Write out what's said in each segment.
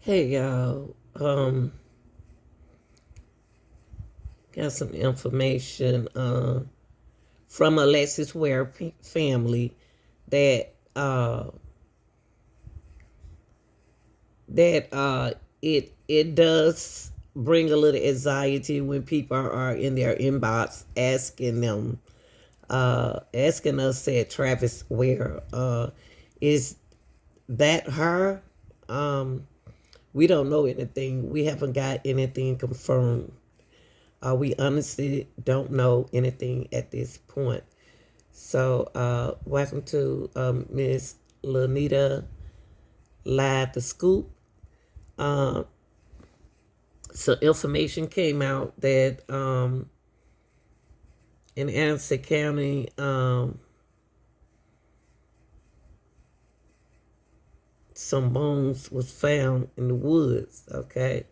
Hey y'all, got some information from Alexis Ware family that that it does bring a little anxiety when people are in their inbox asking us, said Travis Ware, is that her? We don't know anything. We haven't got anything confirmed. We honestly don't know anything at this point. So, welcome to Miss Lanita Live the Scoop. Uh, so, information came out that in Anderson County, some bones was found in the woods. Okay,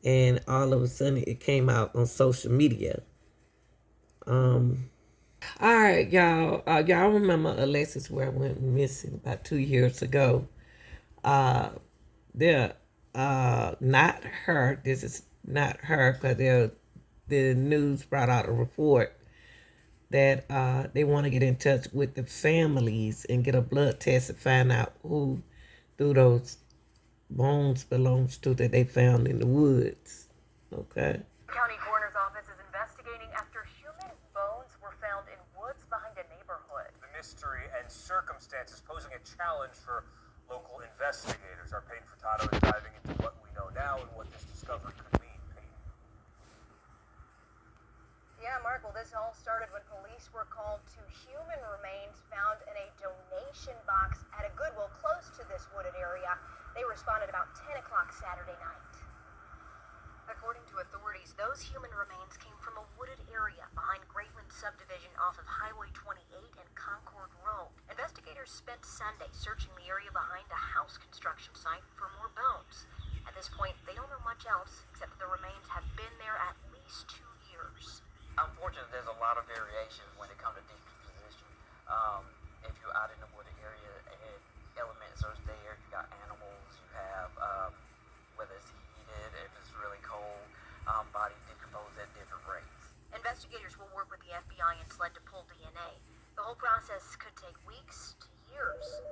and all of a sudden it came out on social media. All right, y'all. Y'all remember Alexis where I went missing about 2 years ago? Uh, they're not her. This is not her because the news brought out a report that they want to get in touch with the families and get a blood test to find out who those bones belongs to that they found in the woods. Okay. County Coroner's Office is investigating after human bones were found in woods behind a neighborhood. The mystery and circumstances posing a challenge for local investigators. Our Peyton Furtado is diving into what we know now and what this discovery could mean. Peyton. Yeah, Markle, this all started when police were called to human remains found in a donation box at a Goodwill close to this wooded area. They responded about 10 o'clock Saturday night. According to authorities, those human remains came from a wooded area behind Greatland subdivision off of Highway 28 and Concord Road. Investigators spent Sunday searching the area behind a house construction site for more bones. At this point, they don't know much else except that the remains have been there at least 2 years. Unfortunately, there's a lot of variations when it comes to decomposition. If you're out in the wooded area and elements are there, you got animals, you have whether it's heated, if it's really cold, bodies decompose at different rates. Investigators will work with the FBI and SLED to pull DNA. The whole process could take weeks to years.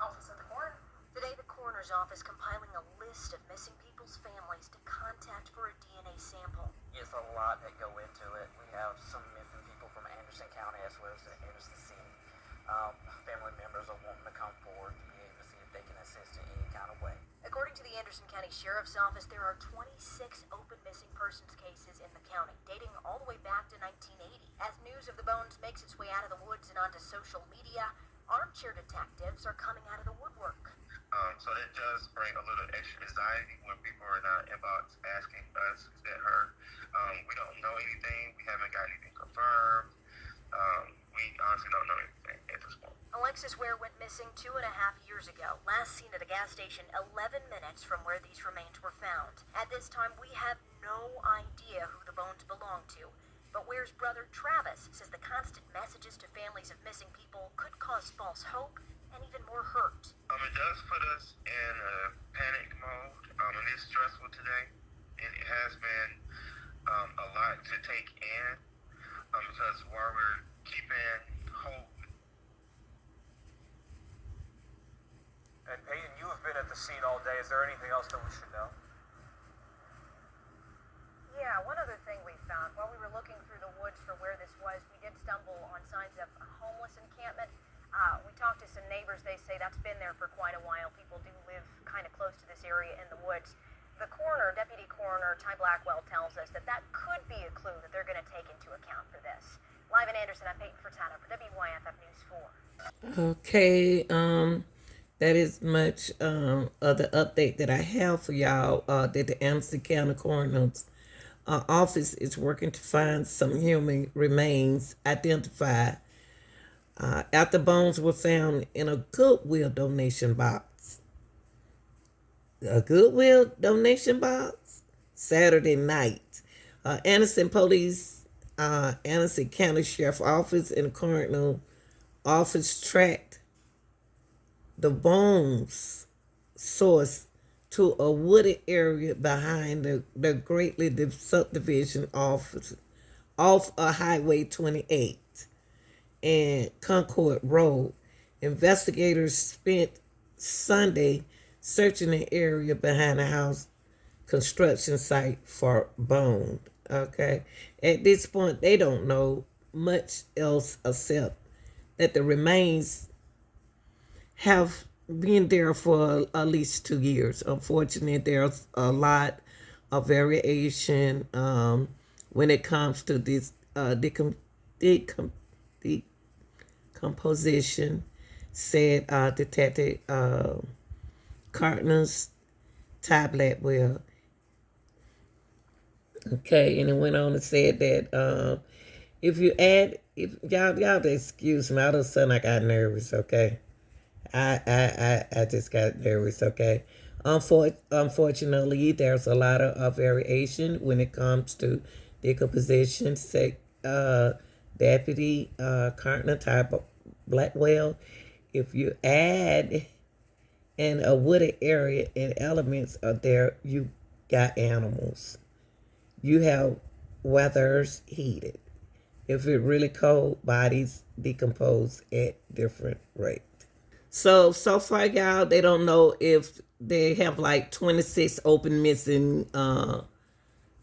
Office of the coroner. Today, the coroner's office compiling a list of missing people's families to contact for a DNA sample. It's a lot that go into it. We have some missing people from Anderson County as well as the Anderson City. Family members are wanting to come forward to be able to see if they can assist in any kind of way. According to the Anderson County Sheriff's Office, there are 26 open missing persons cases in the county, dating all the way back to 1980. As news of the bones makes its way out of the woods and onto social media, armchair detectives are coming out of the woodwork. So it does bring a little extra anxiety when people are in our inbox asking us, is that her? We don't know anything. We haven't got anything confirmed. We honestly don't know anything at this point. Alexis Ware went missing 2.5 years ago, last seen at a gas station 11 minutes from where these remains were found. At this time, we have no idea who the bones belong to. But Ware's brother Travis says the constant messages to families of missing people could cause false hope and even more hurt. It does put us in a panic mode. It is stressful today. It has been a lot to take in because while we're keeping hope. And Peyton, you have been at the scene all day. Is there anything else that we should know? Yeah, one other thing we found while we were looking through the woods for where this was, we did stumble on signs of a homeless encampment. We talked to some neighbors. They say that's been there for quite a while. People do live kind of close to this area in the woods. The coroner, Deputy Coroner Ty Blackwell, tells us that could be a clue that they're going to take into account for this. Live in Anderson, I'm Peyton Furtado for WYFF News 4. Okay. That is much of the update that I have for y'all. That the Anderson County Coroner's office is working to find some human remains identified after bones were found in a Goodwill donation box. A Goodwill donation box? Saturday night. Anderson Police, Anderson County Sheriff Office and Coroner Office tracked the bones source to a wooded area behind the greatly subdivision off of Highway 28 and Concord Road. Investigators spent Sunday searching the area behind the house construction site for bones. Okay. At this point, they don't know much else except that the remains have been there for at least 2 years. Unfortunately, there's a lot of variation when it comes to this decomposition, said Detective Cartner's tablet will. Okay, and it went on and said that if you add, if y'all excuse me, all of a sudden I got nervous. Okay, I just got nervous. Okay, unfortunately, there's a lot of variation when it comes to decomposition. Say, Deputy Cartner type of Blackwell. If you add in a wooded area and elements are there, you got animals. You have weathers heated. If it really cold, bodies decompose at different rates. So far, y'all, they don't know if they have like 26 open missing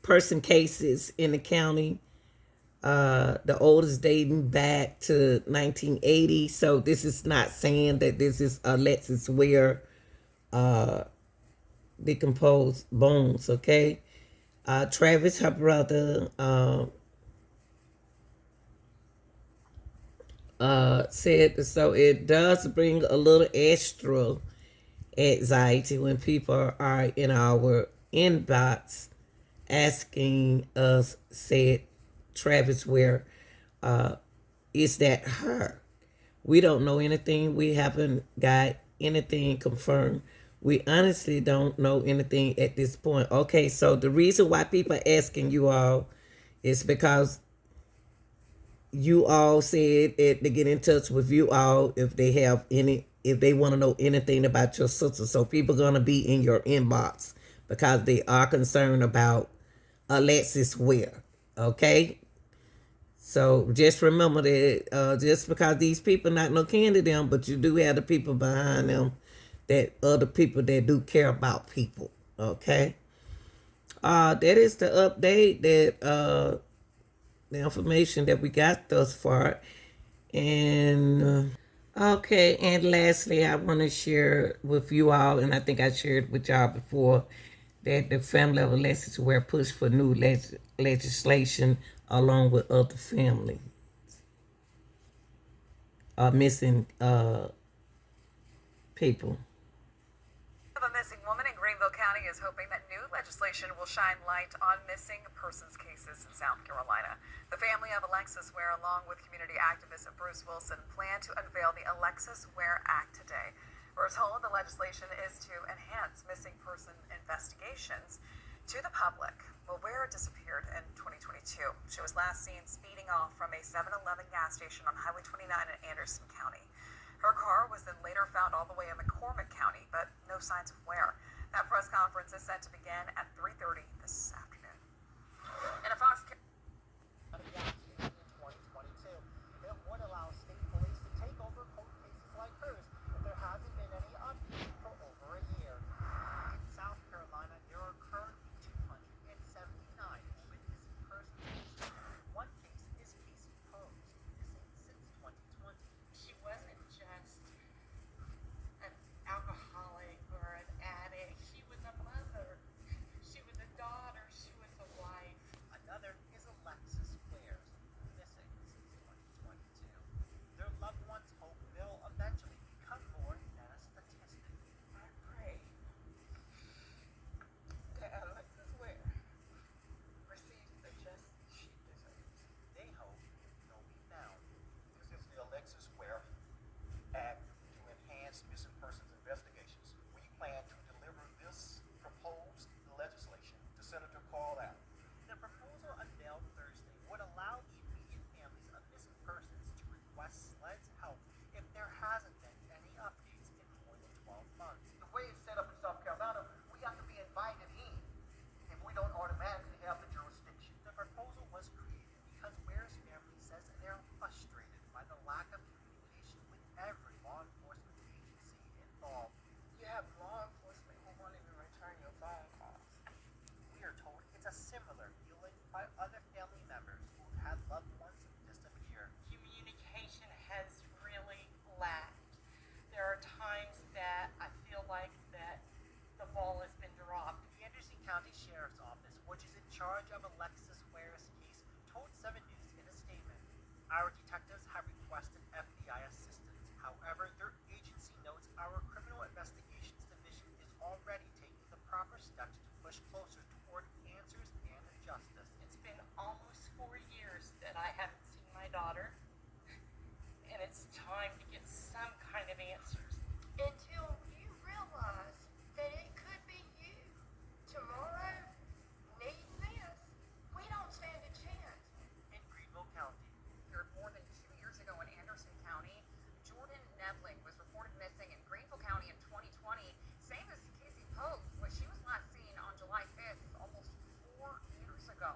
person cases in the county. The oldest dating back to 1980. So this is not saying that this is Alexis Ware decomposed bones. Okay. Travis, her brother, said so. It does bring a little extra anxiety when people are in our inbox asking us, said Travis, where is that her? We don't know anything. We haven't got anything confirmed. We honestly don't know anything at this point. Okay, so the reason why people are asking you all is because you all said it to get in touch with you all if they have any, if they want to know anything about your sister. So people gonna be in your inbox because they are concerned about Alexis Ware. Okay, so just remember that just because these people not no kin to them, but you do have the people behind them, that other people that do care about people. Okay, that is the update, that the information that we got thus far. And okay, and lastly, I want to share with you all, and I think I shared with y'all before, that the family of Alexis Ware pushed for new legislation along with other families missing people. Of a missing woman in Greenville County is hoping that new legislation will shine light on missing persons cases in South Carolina. The family of Alexis Ware, along with community activist Bruce Wilson, plan to unveil the Alexis Ware Act today. We're told the legislation is to enhance missing person investigations to the public. Well, Ware disappeared in 2022. She was last seen speeding off from a 7-Eleven gas station on Highway 29 in Anderson County. Her car was then later found all the way in McCormick County, but no signs of Ware. That press conference is set to begin at 3:30 this afternoon. In a Fox in 2022. It would allow state police to take over cold cases like hers if there hasn't been any updates for over a year. In South Carolina, there are currently 279 open missing persons. One case is Casey Pose, missing since 2020. She wasn't just an alcoholic or an addict. She was a mother. She was a daughter. She ball has been dropped. The Anderson County Sheriff's Office, which is in charge of Alexis Ware's case, told 7 News in a statement, "Our detectives have requested FBI assistance. However, their agency notes our criminal investigations division is already taking the proper steps to push closer toward answers and justice." It's been almost 4 years that I haven't seen my daughter, and it's time to get some kind of answers. Until you realize that it could be you tomorrow needing this, we don't stand a chance. In Greenville County, Here more than 2 years ago in Anderson County, Jordan Nevling was reported missing in Greenville County in 2020. Same as Casey Pope, when she was last seen on July 5th, almost 4 years ago.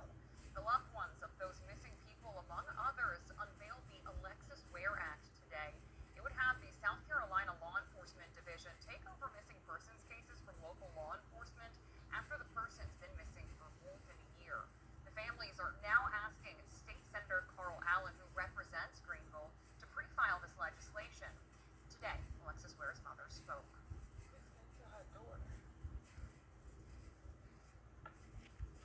The loved ones of those missing people, among others, unveiled the Alexis Ware Act today. It would have the South Carolina Law Enforcement Division take over missing persons cases from local law enforcement after the person's been missing for more than a year. The families are now asking State Senator Carl Allen, who represents Greenville, to pre-file this legislation. Today, Alexis Ware's mother spoke. Listening to her daughter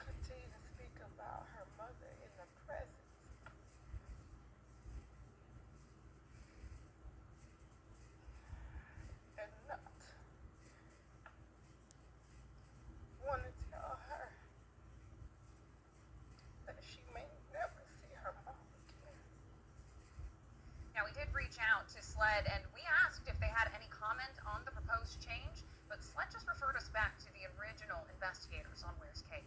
continue to speak about her mother in the presence and not want to tell her that she may never see her mom again. Now, we did reach out to SLED and we asked if they had any comment on the proposed change, but SLED just referred us back to the original investigators on Ware's case.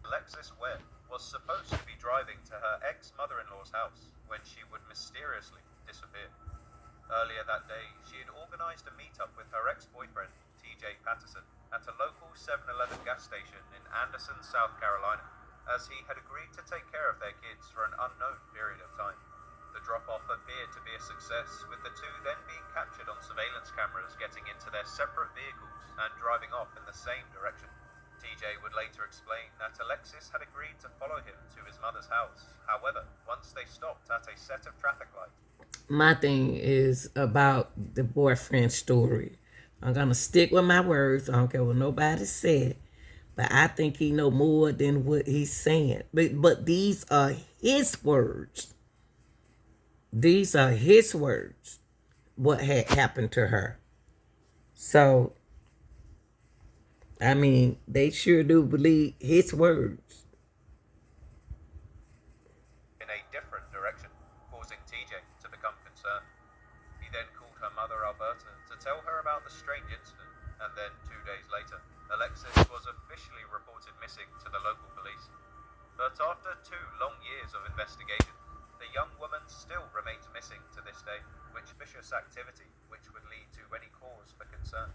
Alexis Ware was supposed to be driving to her ex-mother-in-law's house when she would mysteriously disappear. Earlier that day, she had organized a meetup with her ex-boyfriend, TJ Patterson, at a local 7-Eleven gas station in Anderson, South Carolina, as he had agreed to take care of their kids for an unknown period of time. The drop-off appeared to be a success, with the two then being captured on surveillance cameras getting into their separate vehicles and driving off in the same direction. TJ would later explain that Alexis had agreed to follow him to his mother's house. However, once they stopped at a set of traffic lights, My thing is about the boyfriend story. I'm gonna stick with my words. I don't care what nobody said, but I think he know more than what he's saying. But these are his words. These are his words. What had happened to her. So, I mean, they sure do believe his words. in a different direction, causing TJ to become concerned. He then called her mother, Alberta, to tell her about the strange incident, and then 2 days later, Alexis was officially reported missing to the local police. But after 2 long years of investigation, the young woman still remains missing to this day, which vicious activity which would lead to any cause for concern.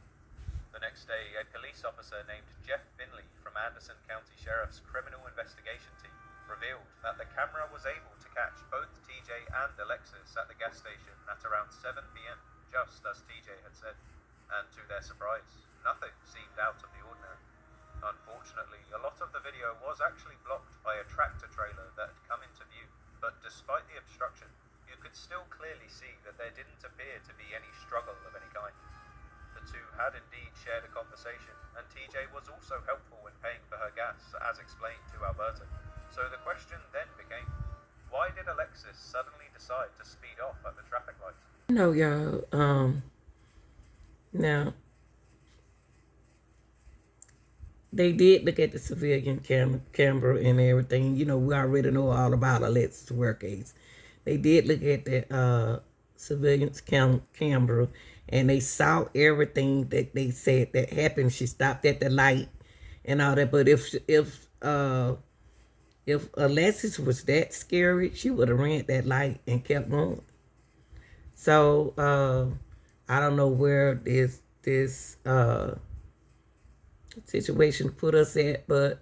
The next day, a police officer named Jeff Finley from Anderson County Sheriff's Criminal Investigation Team revealed that the camera was able to catch both TJ and Alexis at the gas station at around 7 p.m., just as TJ had said. And to their surprise, nothing seemed out of the ordinary. Unfortunately, a lot of the video was actually blocked by a tractor trailer that had come into view, but despite the obstruction, you could still clearly see that there didn't appear to be any struggle of any kind. The two had indeed shared a conversation, and TJ was also helpful in paying for her gas, as explained to Alberta. So the question then became, why did Alexis suddenly decide to speed off at the traffic light? No, y'all. Now they did look at the civilian camera and everything. You know, we already know all about Alexis' work case. They did look at the surveillance camera, and they saw everything that they said that happened. She stopped at the light and all that. But if Alexis was that scary, she would have ran that light and kept going. So I don't know where this situation put us at, but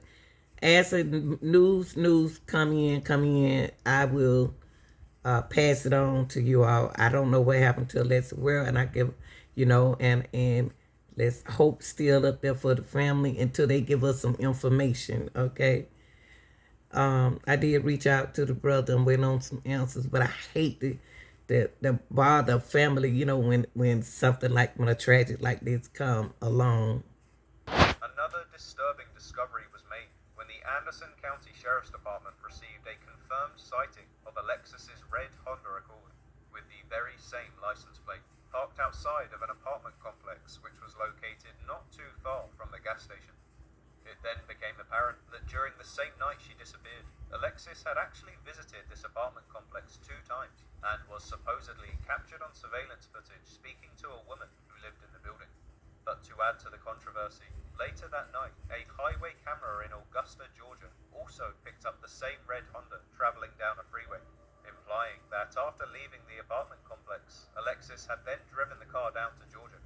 as a news come in, I will pass it on to you all. I don't know what happened to Alexis Ware, and I give, and let's hope still up there for the family until they give us some information, okay? I did reach out to the brother and wait on some answers, but I hate the bother family, when something like when a tragic like this come along. Anderson County Sheriff's Department received a confirmed sighting of Alexis's red Honda Accord with the very same license plate, parked outside of an apartment complex which was located not too far from the gas station. It then became apparent that during the same night she disappeared, Alexis had actually visited this apartment complex 2 times and was supposedly captured on surveillance footage speaking to a woman who lived in the building. But to add to the controversy, later that night, a highway camera in Augusta, Georgia, also picked up the same red Honda traveling down a freeway, implying that after leaving the apartment complex, Alexis had then driven the car down to Georgia.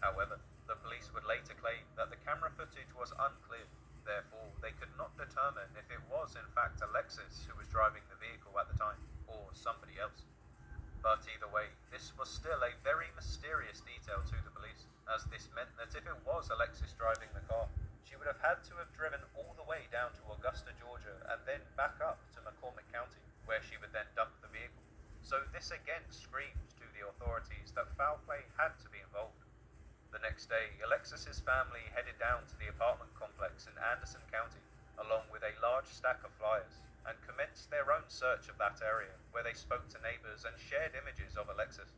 However, the police would later claim that the camera footage was unclear, therefore they could not determine if it was in fact Alexis who was driving the vehicle at the time, or somebody else. But either way, this was still a very mysterious detail to the police, as this meant that if it was Alexis driving the car, she would have had to have driven all the way down to Augusta, Georgia, and then back up to McCormick County, where she would then dump the vehicle. So this again screams to the authorities that foul play had to be involved. The next day, Alexis's family headed down to the apartment complex in Anderson County, along with a large stack of flyers, and commenced their own search of that area, where they spoke to neighbors and shared images of Alexis.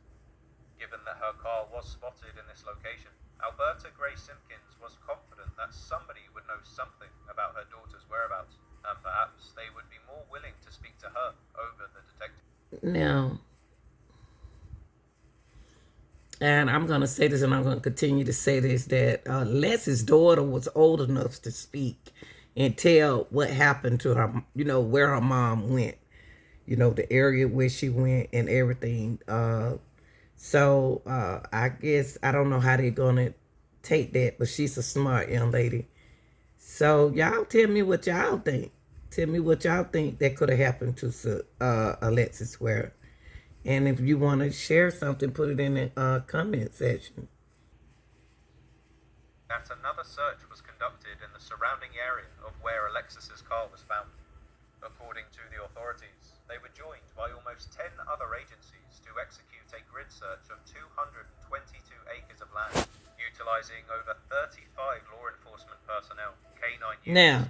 Given that her car was spotted in this location, Alberta Gray Simpkins was confident that somebody would know something about her daughter's whereabouts, and perhaps they would be more willing to speak to her over the detective. Now, and I'm going to say this and I'm going to continue to say this, that Leslie's daughter was old enough to speak and tell what happened to her, where her mom went, the area where she went and everything. So I guess I don't know how they're going to take that, but she's a smart young lady. So y'all tell me what y'all think. Tell me what y'all think that could have happened to Alexis Ware. And if you want to share something, put it in the comment section. That another search was conducted in the surrounding area of where Alexis's car was found. According to the authorities, they were joined by almost 10 other agencies to execute a grid search of 222 acres of land, utilizing over 35 law enforcement personnel, K9 units. Now,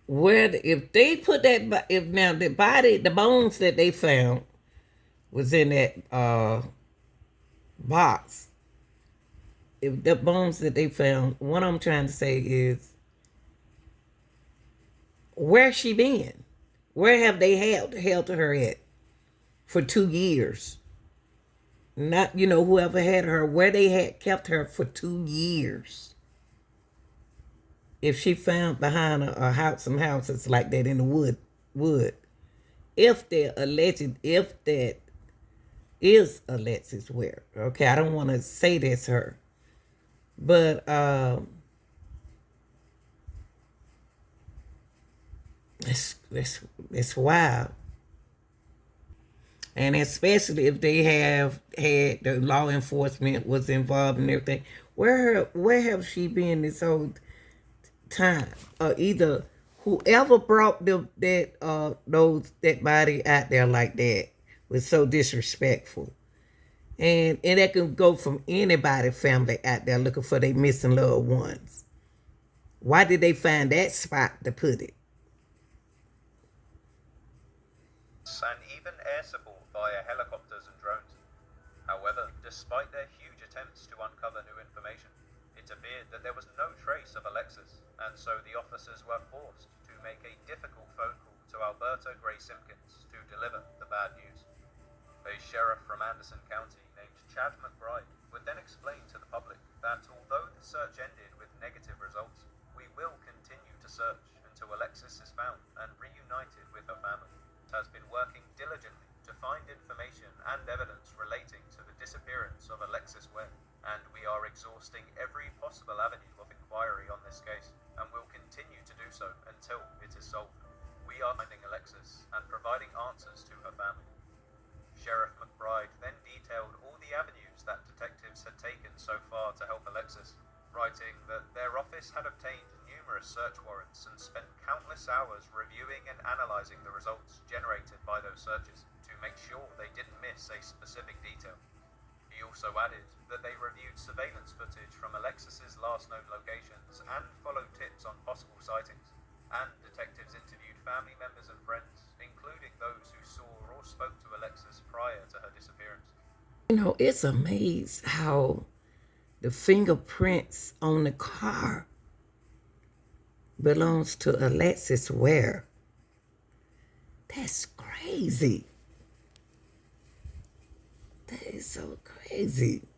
if they put that, if now the body, the bones that they found was in that box, if the bones that they found, what I'm trying to say is, where's she been? Where have they held her at for 2 years? Not, whoever had her, where they had kept her for 2 years. If she found behind a house, some houses like that in the wood, if that is Alexis Ware, okay, I don't want to say that's her, but it's wild, and especially if they have had the law enforcement was involved and everything. Where have she been this whole time? Either whoever brought that body out there like that was so disrespectful, and that can go from anybody family out there looking for their missing loved ones. Why did they find that spot to put it? And even air support via helicopters and drones. However, despite their huge attempts to uncover new information, it appeared that there was no trace of Alexis, and so the officers were forced to make a difficult phone call to Alberta Gray Simpkins to deliver the bad news. A sheriff from Anderson County named Chad McBride would then explain to the public that although the search ended with negative results, we will continue to search until Alexis is found and reunited with her family. It has been working diligently to find information and evidence relating to the disappearance of Alexis Ware, and we are exhausting every possible avenue of inquiry on this case, and will continue to do so until it is solved. We are finding Alexis and providing answers to her family. Sheriff McBride then detailed all the avenues that detectives had taken so far to help Alexis, writing that their office had obtained numerous search warrants and spent countless hours reviewing and analyzing the results generated by those searches to make sure they didn't miss a specific detail. He also added that they reviewed surveillance footage from Alexis's last known locations and followed tips on possible sightings. And detectives interviewed family members and friends, including those who saw or spoke to Alexis prior to her disappearance. You know, it's amazing how the fingerprints on the car belongs to Alexis Ware. That's crazy. That is so crazy.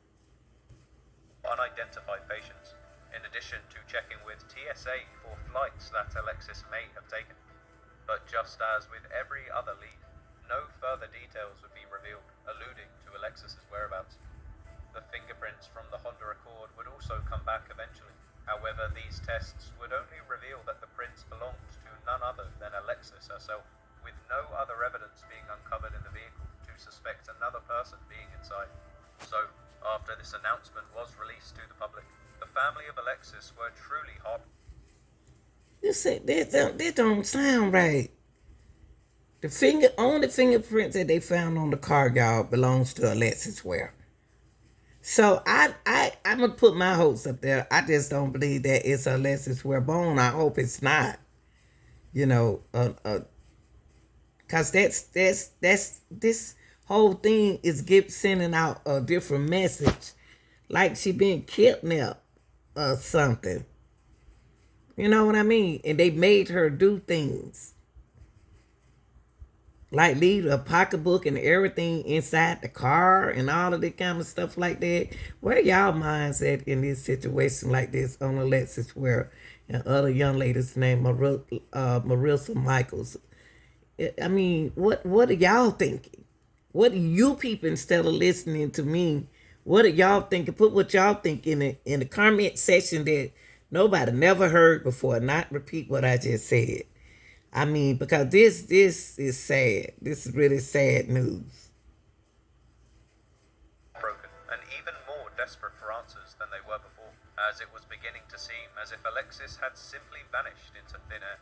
Unidentified patients, in addition to checking with TSA for flights that Alexis may have taken. But just as with every other lead, no further details would be revealed, alluding to Alexis's whereabouts. The fingerprints from the Honda Accord would also come back eventually. However, these tests would only reveal that the prints belonged to none other than Alexis herself, with no other evidence being uncovered in the vehicle to suspect another person being inside. So, after this announcement was released to the public, the family of Alexis were truly hot. That don't sound right. The only fingerprints that they found on the car, y'all, belongs to Alexis Ware. So I'm gonna put my hopes up there. I just don't believe that it's Alexis Ware bone. I hope it's not. You know, cause that's this whole thing is sending out a different message, like she been kidnapped or something. You know what I mean? And they made her do things. Like leave a pocketbook and everything inside the car and all of that kind of stuff like that. Where y'all minds at in this situation like this on Alexis Ware and other young ladies named Marissa Michaels? I mean, what are y'all thinking? What are you people, instead of listening to me, what are y'all thinking? Put what y'all think in the comment section that nobody never heard before. Not repeat what I just said. I mean, because this is sad. This is really sad news. Broken and even more desperate for answers than they were before, as it was beginning to seem as if Alexis had simply vanished into thin air.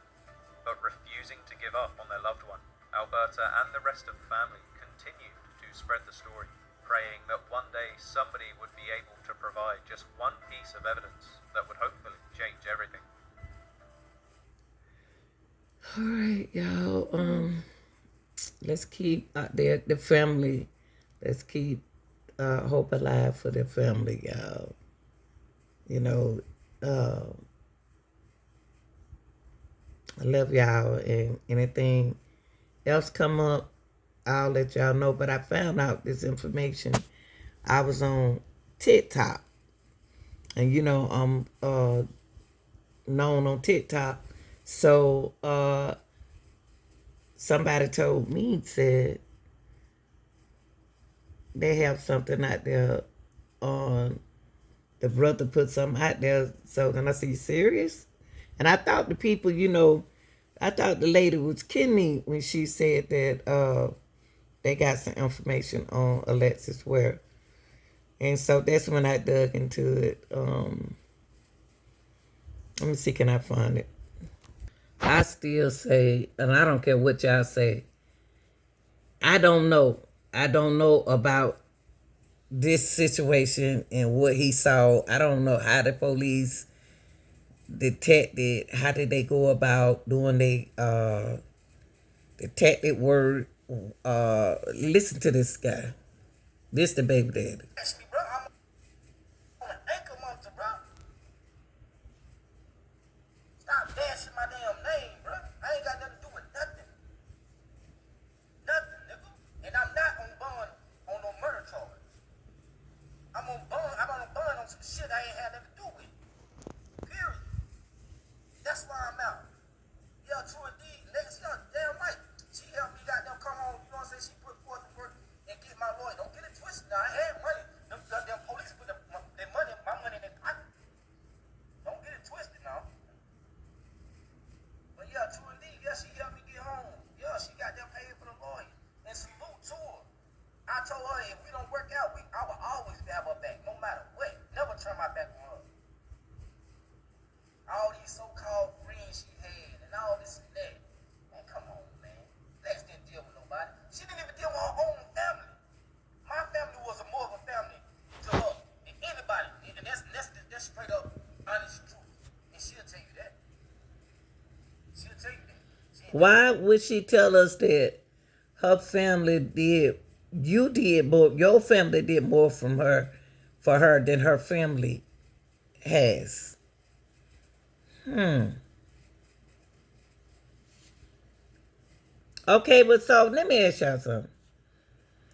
But refusing to give up on their loved one, Alberta and the rest of the family continued to spread the story, praying that one day somebody would be able to provide just one piece of evidence that would hopefully change everything. All right, y'all. Let's keep the family. Let's keep hope alive for the family, y'all. You know, I love y'all, and anything else come up, I'll let y'all know. But I found out this information. I was on TikTok, and you know I'm known on TikTok. So somebody told me, said they have something out there on, the brother put something out there. So then I said, you serious? And I thought the people, you know, I thought the lady was kidding me when she said that they got some information on Alexis Ware. And so that's when I dug into it. Let me see, can I find it? I still say, and I don't care what y'all say, I don't know. I don't know about this situation and what he saw. I don't know how the police detected, how did they go about doing the detected word. Listen to this guy. This the baby daddy. Actually, bro, I'm on an ankle monitor, bro. Stop bashing my damn name, bro. I ain't got nothing to do with nothing. Nothing, nigga. And I'm not on bond on no murder charge. I'm on bond on some shit I ain't had nothing to do with. Period. That's why I'm out. Yeah, true indeed. Niggas, yeah, damn right. She helped me goddamn come on, you know what I'm saying? She put forth the work and get my lawyer. Don't get it twisted now. I had money. Them police put their money, my money in their pocket. Don't get it twisted now. But yeah, true indeed. Yeah, she helped me get home. Yeah, she got them paid for the lawyer. And salute to her. I told her if we don't work out, I will always have her back, no matter what. Never turn my back on her. All these so-called friends she had and all this and that. Why would she tell us that her family did, you did more, your family did more for her than her family has? Okay, but so let me ask y'all something.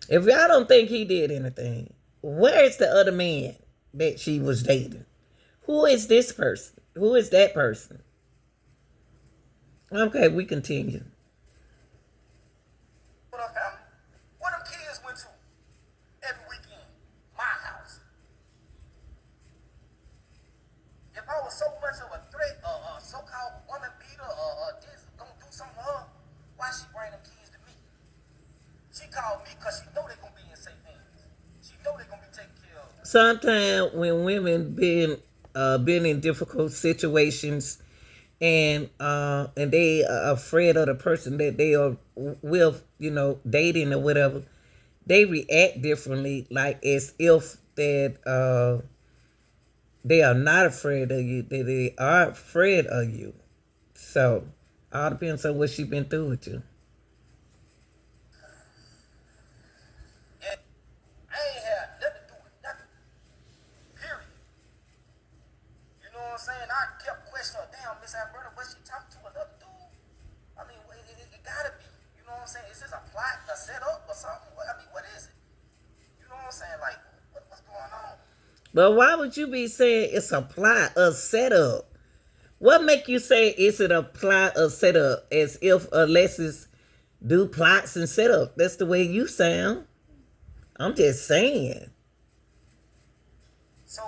If y'all don't think he did anything, where is the other man that she was dating? Who is this person? Who is that person? Okay, we continue. What up, family? Where them kids went to every weekend? My house. If I was so much of a threat, so-called woman beater, this gonna do something to her, why she bring them kids to me? She called me because she know they gonna be in safe hands. She know they gonna be taken care of. Sometimes when women been in difficult situations and they are afraid of the person that they are with, dating or whatever, they react differently, like as if that they are not afraid of you, that they are afraid of you. So all depends on what she been through with you. Yeah, I ain't had nothing to do with nothing. Period. You know what I'm saying? I kept questioning her. Damn, Miss Alberta, was she talking to another dude? I mean, it gotta be. You know what I'm saying? Is this a plot, a setup, or something? I mean, what is it? You know what I'm saying? Like, what's going on? But why would you be saying it's a plot, a setup? What make you say it's a plot, a setup, as if Alexis do plots and setup? That's the way you sound. I'm just saying. So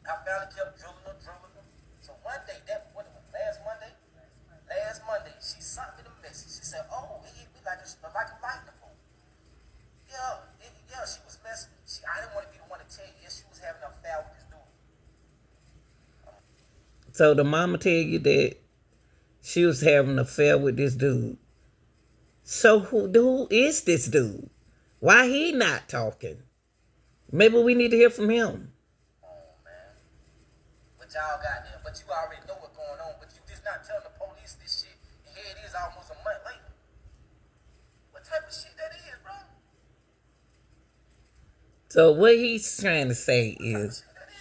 I finally kept drilling her. So one day, what it was, last Monday, she sent me the message. She said, "Oh, it hit me like a lightning bolt." Yeah, she was messing. I didn't want to be the one to tell you. Yeah, she was having an affair with this dude. So the mama tell you that she was having an affair with this dude. So who is this dude? Why he not talking? Maybe we need to hear from him. Oh man, but y'all got there. But you already know what's going on. But you just not telling the police this shit. And here it is, almost a month later. What type of shit that is, bro? So what he's trying to say is, Shit that is.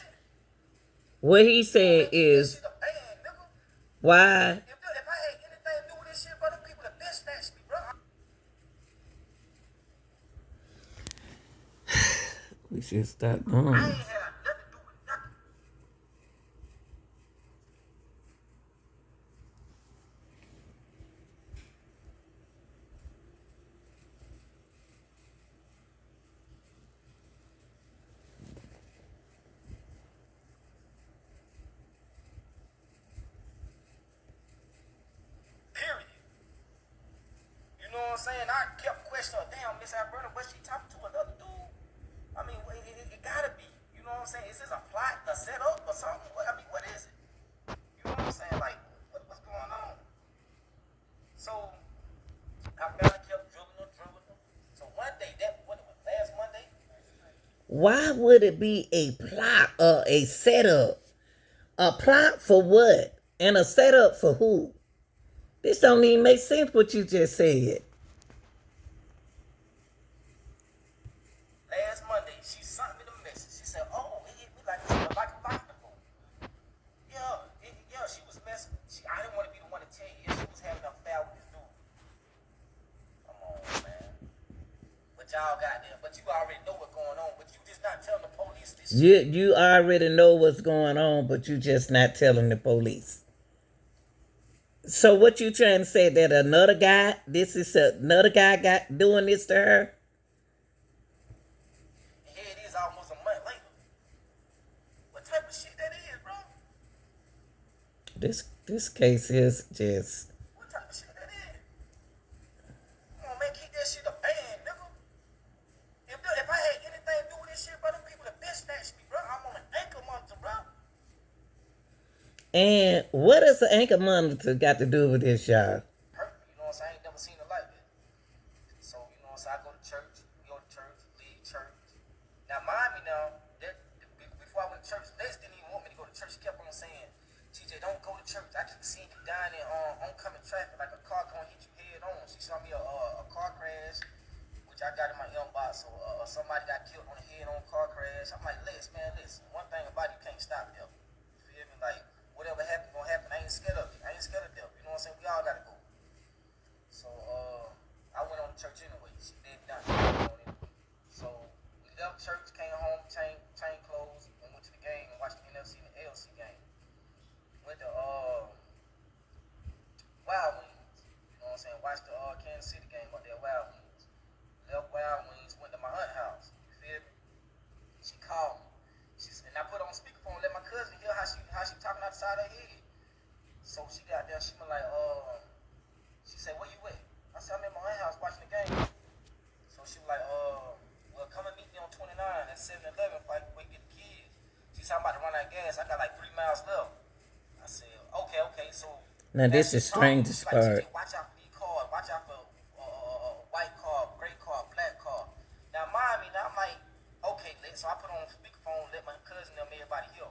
what he said Man, keep that is, shit a band, nigga. why If I had anything to do with this shit, bro, them people that bitch snatched me, bro. we should stop I doing ain't it. had nothing to do with nothing. Period. You know what I'm saying? I kept questioning her. Damn, Miss Alberta, was she talking to another dude? I mean, it gotta be. You know what I'm saying? Is this a plot, a setup, or something? I mean, what is it? You know what I'm saying? Like, what's going on? So, I finally kept drilling her. So one day, what it was, last Monday, Why would it be a plot or a setup? A plot for what? And a setup for who? This don't even make sense what you just said. she sent me the message. She said, "Oh, it hit me like a lightning bolt." Yeah, she was messing. I didn't want to be the one to tell you. She was having an affair with this dude. Come on, man. But y'all got there. But you already know what's going on. But you just not telling the police this shit. You already know what's going on, but you just not telling the police. So what you trying to say, that another guy, another guy got doing this to her? And here it is, almost a month later. What type of shit that is, bro? This case is just, What type of shit that is? Come on, man, keep that shit a band, nigga. If I had anything to do with this shit, bro, them people that bitch snatched me, bro. I'm on an ankle monitor, bro. and what does the anchor monitor got to do with this, y'all? Hurt me, you know what I'm saying? I ain't never seen it like that. So, you know what I'm saying? I go to church, leave church. Now, mind me now, before I went to church, Lex didn't even want me to go to church. She kept on saying, TJ, TJ, don't go to church. I keep seeing you down in oncoming traffic like a car gonna hit you head on. She saw me a car crash, which I got in my inbox. So somebody got killed on a head-on car crash. I'm like, listen. One thing about it, you can't stop them. You feel me? Like, whatever happen, gonna happen. I ain't scared of it. I ain't scared of them. You know what I'm saying? We all gotta go. So I went on to church anyway. She did not. So we left church, came home, changed clothes, and went to the game and watched the NFC and the ALC game. Went to Wild Wings. You know what I'm saying? Watched the Kansas City game up there, Wild Wings. Left Wild Wings, went to my aunt's house. You feel me? She called me. And I put on speakerphone, let my cousin hear how she talking outside her head. So she got there, she was like, she said, where you at? I said, I'm at my aunt's house watching the game. So she was like, well, come and meet me on 29 at 7-Eleven if I can get the kids. She said, I'm about to run out of gas. I got like 3 miles left. I said, okay. So Now this is strangest part. watch out for these cars. Watch out for white car, gray car, black car. Now, mind me, now I'm like, okay, so I put on speakerphone, let my cousin and everybody hear.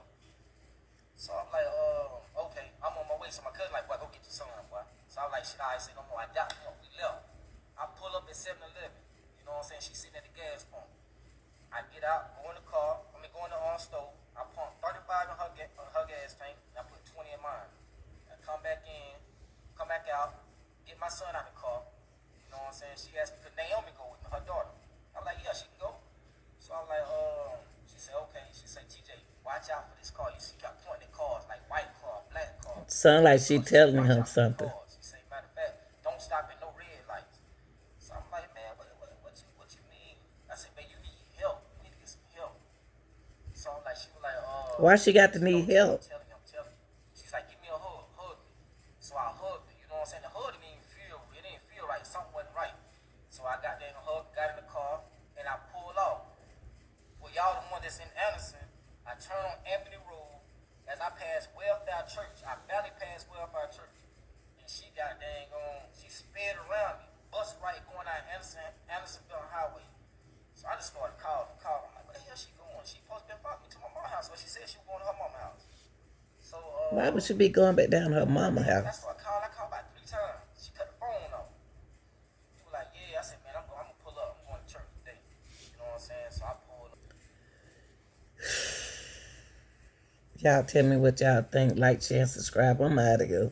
So I'm like, okay, I'm on my way. So my cousin like, boy, go get your son, boy. So I was like, shit, I said, no more. I doubt, we left. I pull up at 7-Eleven. You know what I'm saying? She's sitting at the gas pump. I get out, go in the car. Go in the stove. I pump 35 in her gas tank. And I put 20 in mine. I come back in, come back out, get my son out of the car. You know what I'm saying? She asked me, could Naomi go with me, her daughter? I'm like, yeah, she can go. So I'm like, she said, okay. She said, TJ, watch out for this car. You see, got pointing at cars, like white car, black car. Sound like she telling him something. She said, matter of fact, don't stop at no red lights. So I'm like, man, what you mean? I said, man, you need help. You need to get some help. So I'm like, she was like, why she got to need help? I'm telling you. She's like, give me a hug me. So I hugged her, you know what I'm saying? The hug didn't feel right. Something wasn't right. So I got there in the hug, got in the car, and I pulled off. Well, y'all the one that's in Anderson, I turn on Anthony Road. As I pass Welfare Church, I barely passed Welfare Church. And she got dang on, she sped around me. Bus right going out Andersonville Highway. So I just started calling. I'm like, where the hell she going? She supposed to be following me to my mama's house. So she said she was going to her mama's house. So Why would she be going back down to her mama's house? that's what I called. I called about 3 times. She cut the phone off. She was like, yeah. I said, man, I'm gonna pull up. I'm going to church today. You know what I'm saying? So I pulled up. Y'all tell me what y'all think. Like, share, and subscribe. I'm out of here.